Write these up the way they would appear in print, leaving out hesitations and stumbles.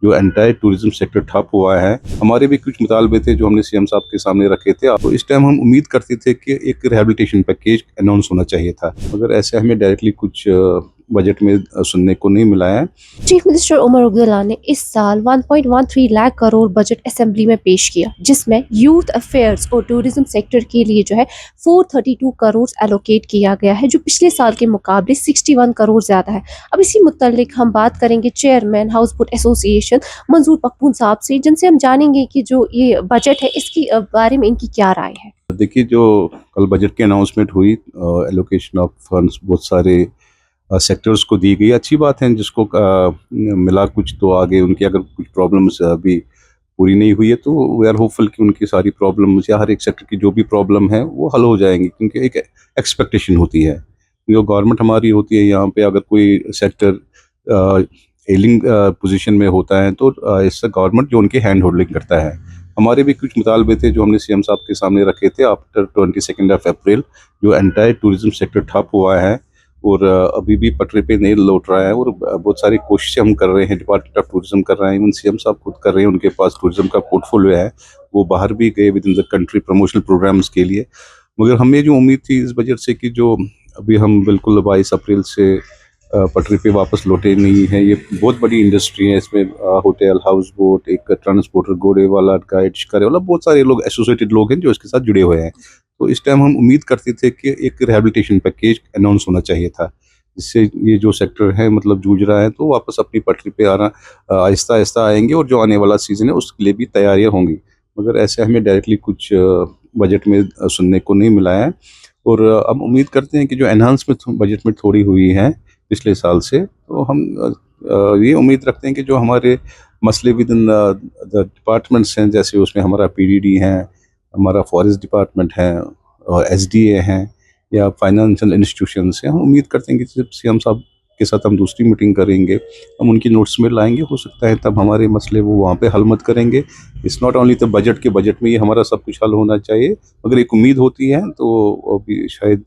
जो entire tourism sector ठप हुआ है। हमारे भी कुछ मुतालबे थे जो हमने सीएम साहब के सामने रखे थे। तो इस टाइम हम उम्मीद करते थे कि एक रिहैबिलिटेशन पैकेज अनाउंस होना चाहिए था, मगर ऐसे हमें डायरेक्टली कुछ बजट में सुनने को नहीं मिला है। चीफ मिनिस्टर उमर अब्दुल्ला ने इस साल 1.13 लाख करोड़ बजट असेंबली में पेश किया, जिसमें यूथ अफेयर्स और टूरिज्म सेक्टर के लिए जो है 432 करोड़ एलोकेट किया गया है, जो पिछले साल के मुकाबले 61 करोड़ ज्यादा है। अब इसी मुतालिक हम बात करेंगे चेयरमैन हाउस बोट एसोसिएशन मंजूर पख्तून साहब से, जिनसे हम जानेंगे कि जो ये बजट है इसकी बारे में इनकी क्या राय है। देखिए, जो कल बजट की अनाउंसमेंट हुई, एलोकेशन ऑफ फंड्स बहुत सारे सेक्टर्स को दी गई, अच्छी बात है। जिसको मिला कुछ तो आगे उनकी अगर कुछ प्रॉब्लम्स अभी पूरी नहीं हुई है तो वी आर होपफुल कि उनकी सारी प्रॉब्लम्स या हर एक सेक्टर की जो भी प्रॉब्लम है वो हल हो जाएंगी, क्योंकि एक एक्सपेक्टेशन होती है। जो गवर्नमेंट हमारी होती है यहाँ पे, अगर कोई सेक्टर एलिंग पोजीशन में होता है तो इससे गवर्नमेंट जो उनकी हैंड होल्डिंग करता है। हमारे भी कुछ मुतालबे थे जो हमने सीएम साहब के सामने रखे थे आफ्टर 22 अप्रैल। जो एंटायर टूरिज्म सेक्टर ठप हुआ है और अभी भी पटरी पे नहीं लौट रहा है, और बहुत सारी कोशिशें हम कर रहे हैं, डिपार्टमेंट ऑफ टूरिज्म कर रहे हैं, इवन सीएम साहब खुद कर रहे हैं। उनके पास टूरिज्म का पोर्टफोलियो है, वो बाहर भी गए within the country promotional programmes के लिए। मगर हमें जो उम्मीद थी इस बजट से कि जो अभी हम बिल्कुल 22 अप्रैल से पटरी पे वापस लौटे नहीं है। ये बहुत बड़ी इंडस्ट्री है, इसमें होटल, हाउस बोट, एक ट्रांसपोर्टर, घोड़े वाला, गाइड, शिकारे वाला, बहुत सारे लोग एसोसिएटेड लोग हैं जो इसके साथ जुड़े हुए हैं। तो इस टाइम हम उम्मीद करते थे कि एक रिहैबिलिटेशन पैकेज अनाउंस होना चाहिए था, जिससे ये जो सेक्टर है मतलब जूझ रहा है तो वापस अपनी पटरी पे आना आहिस्ता आहिस्ता आएंगे, और जो आने वाला सीज़न है उसके लिए भी तैयारियां होंगी। मगर ऐसे हमें डायरेक्टली कुछ बजट में सुनने को नहीं मिला है। और अब उम्मीद करते हैं कि जो एनहांसमेंट बजट में थोड़ी हुई है पिछले साल से, तो हम ये उम्मीद रखते हैं कि जो हमारे मसले विद इन द डिपार्टमेंट्स हैं, जैसे उसमें हमारा पीडीडी है, हमारा फॉरेस्ट डिपार्टमेंट है, और एसडीए हैं, या फाइनेंशियल इंस्टीट्यूशंस हैं, हम उम्मीद करते हैं कि जब सीएम साहब के साथ हम दूसरी मीटिंग करेंगे, हम उनकी नोट्स में लाएंगे, हो सकता है तब हमारे मसले वो वहाँ पे हल मत करेंगे। It's not only the budget के बजट में ही हमारा सब कुछ हल होना चाहिए, मगर एक उम्मीद होती है, तो अभी शायद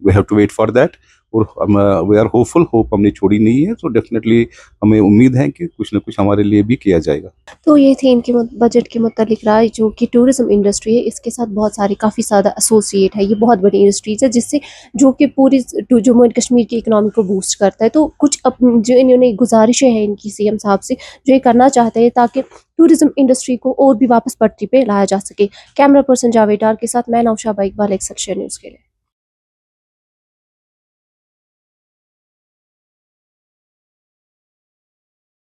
we have to wait for that. और हम वी आर होपफुल, होप हमने छोड़ी नहीं है, तो डेफिनेटली हमें उम्मीद है कि कुछ ना कुछ हमारे लिए भी किया जाएगा। तो ये थी इनके बजट के मुतालिक राय। जो कि टूरिज्म इंडस्ट्री है, इसके साथ बहुत सारी काफ़ी ज़्यादा एसोसिएट है, ये बहुत बड़ी इंडस्ट्रीज है, जिससे जो कि पूरी जम्मू एंड कश्मीर की इकनॉमी को बूस्ट करता है। तो कुछ जो इन्होंने गुजारिशें हैं इनकी सीएम साहब से, जो ये करना चाहते हैं ताकि टूरिज्म इंडस्ट्री को और भी वापस पटरी पे लाया जा सके। कैमरा पर्सन जावेद डार के साथ मैं नौशा बाइकबाल, एक्सेप्शन न्यूज़ के लिए।